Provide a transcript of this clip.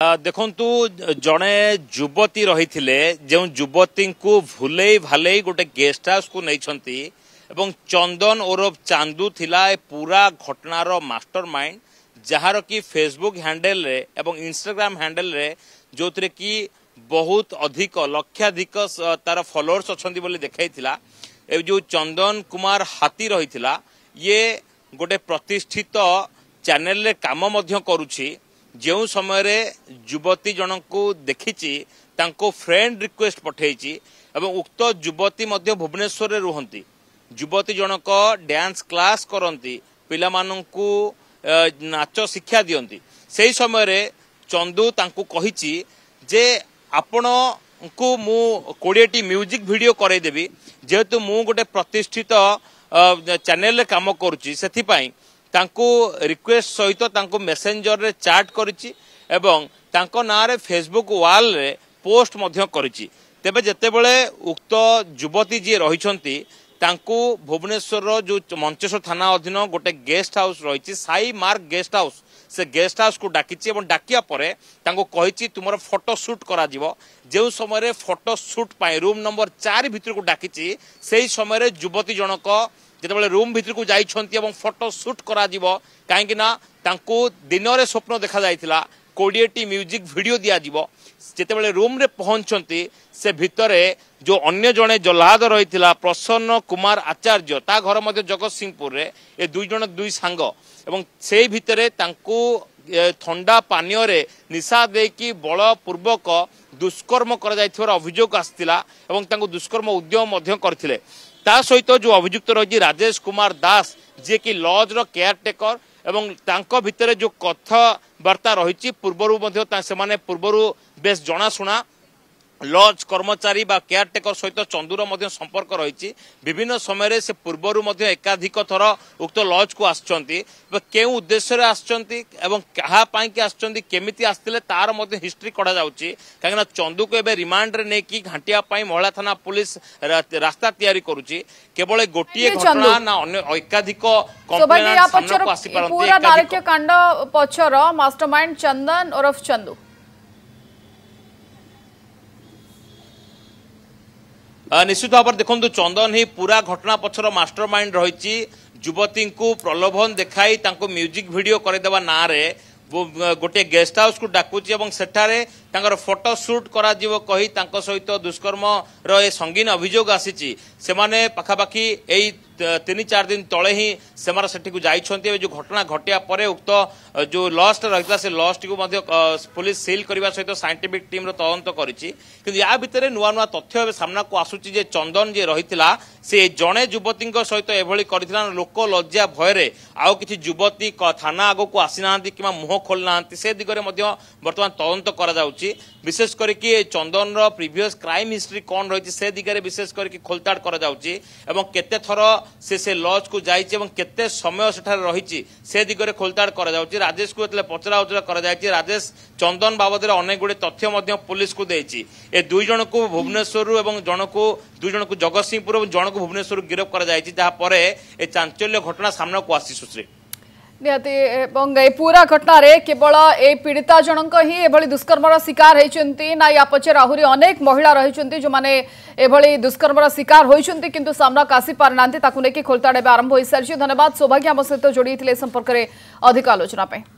देखंतु जड़े युवती रही जो युवती को भूले भाले गोटे गेस्ट हाउस को नहीं एवं चंदन ओरफ चांदू थिला पूरा घटनार मास्टरमाइंड जार की फेसबुक हैंडल रे एवं इंस्टाग्राम हैंडल रे जो थे कि बहुत अधिक लक्षाधिक तार फॉलोअर्स अच्छा देखा जो चंदन कुमार हाथी रही ये गोटे प्रतिष्ठित चैनल रे काम करुछि जो समय रे युवती जन को देखी फ्रेंड रिक्वेस्ट पठेची एवं उक्त युवती भुवनेश्वर रे रुहंती युवती जनक डांस क्लास करती पिला माननकु नाच शिक्षा दियंती से समय रे चंदू तांकु कहिची जे आपण को मु 20टी म्यूजिक वीडियो करे देबी जेहेतु मु गोटे प्रतिष्ठित चैनल रे काम करूची सेथि पई तांकु रिक्वेस्ट सहित तांकु मेसेंजर रे चैट करिछि एवं तांको ना रे फेसबुक वॉल रे पोस्ट मध्य करिछि तेबे जेतेबेले उक्त युवती जी रहिछंती तांकु भुवनेश्वर जो मंचेश्वर थाना अधीन गोटे गेस्ट हाउस रही साई मार्क गेस्ट हाउस से गेस्ट हाउस को डाकिछि एवं डाकिया परे तांको कहिछि तुमर फोटो शूट करा जिवो जो समय रे फोटो शूट पाई रूम नंबर 4 भीतर को डाकिछि सेही समय रे युवती जनक जेतेबेले रूम भीतर को जाइछंती एवं फोटो शूट करा जिवो काहेकि ना तांको दिन रे स्वप्न देखा जाइतिला 20टी म्यूजिक वीडियो दिया जिवो जेतेबेले रूम रे पहुंचंती से भितरे जो अन्य जने जल्लाद रही प्रसन्न कुमार आचार्य ता घर मध्य जगत सिंहपुर रे ए दुई सांग एवं से भितरे तांको ठंडा पानीय रे निशा देकी बलपूर्वक दुष्कर्म करा जाइथिबार अभियोग आस्तिला एवं तांको दुष्कर्म उद्यम मध्य करथिले ता सहित जो अभियुक्त रही राजेश कुमार दास जे कि लॉज रो केयरटेकर एवं तांको भितरे जो कथबार्ता रही पूर्वरु मध्य सेमाने पूर्वरु बेस जनाशुना लॉज कर्मचारी बा केयरटेकर सहित चंदूर मध्य संपर्क रही विभिन्न समय से पूर्वरु मध्य एकाधिक थर उक्त लॉज को आसचंती केउ उद्देश्य रे आसचंती एवं कहा पाई कि आसचंती केमिति आस्तिले तार मध्य हिस्ट्री कढा जाउची काहेना चंदू को एबे रिमांड रे ने की घाटिया पाई महिला थाना पुलिस रास्ता तैयारी करूची केवल गोटिए घटना ना अन्य एकाधिक कंप्लेंट सामने को आसी परंती पूरा नारकीय कांड पछर मास्टरमाइंड चंदन ओरफ चंदू निश्चित भाव देखो चंदन ही पूरा घटना पछर मास्टरमाइंड रही युवती को प्रलोभन देखाई म्यूजिक वीडियो करदेवा ना रे गोटे गेस्ट हाउस को डाकुची एवं सेठारे तांकर फोटो शूट करा जीवो कही तांको सहित दुष्कर्म रो ए संगीन अभियोग आसीची सेमाने पाखापाखी एई 3-4 दिन तले ही सेमार सेठी को जाइछंती जो घटना घटिया परे उक्त जो लॉस्ट रहिता से लॉस्ट को मध्य पुलिस सील करबा सहित साइंटिफिक टीम रो तदंत करिछि किंतु या भितरे नुवा नुवा तथ्य सामना को आसुची जे चंदन जे रहितला से जणे युवती सहित एभली करथिला लोक लज्जा भयरे आउ किछि युवती थाना आगो को आसीनांती किमा मुह खोलनांती से दिगरे मध्य वर्तमान तदंत करा जाउची विशेष करके चंदन रो प्रीवियस क्राइम हिस्ट्री कौन रही से दिगरे विशेष करके खोलताड़ करा जाउची एवं केते थर से लॉज को जाइछि एवं केते समय सेठार रही से दिगरे खोलताड़ करा जाउची राजेश को एतले पचरा उचरा करा जाइछि राजेश चंदन बाबद रे अनेक गुडे तथ्य मध्य पुलिस को देछि ए दुई जन को भुवनेश्वर एवं जन को दुई जन को जगतसिंहपुर एवं जन को भुवनेश्वर गिरफ्त करा जाइछि जहा परे ए चांचल्य घटना सामना को आसी सुश्री निहाती पूरा घटना रे केवल ए पीड़िता जनक ही एभली दुष्कर्मर शिकार होइचंती ना या पछर आहुरी अनेक महिला रहिचंती जो माने एभली दुष्कर्मर शिकार होइचंती किंतु सामना कासी पारनांती ताकु नेकी खोलताड़े आरंभ होई सारिछि। धन्यवाद सौभाग्य आम सहित जोड़ी संपर्क में अधिक आलोचना पे।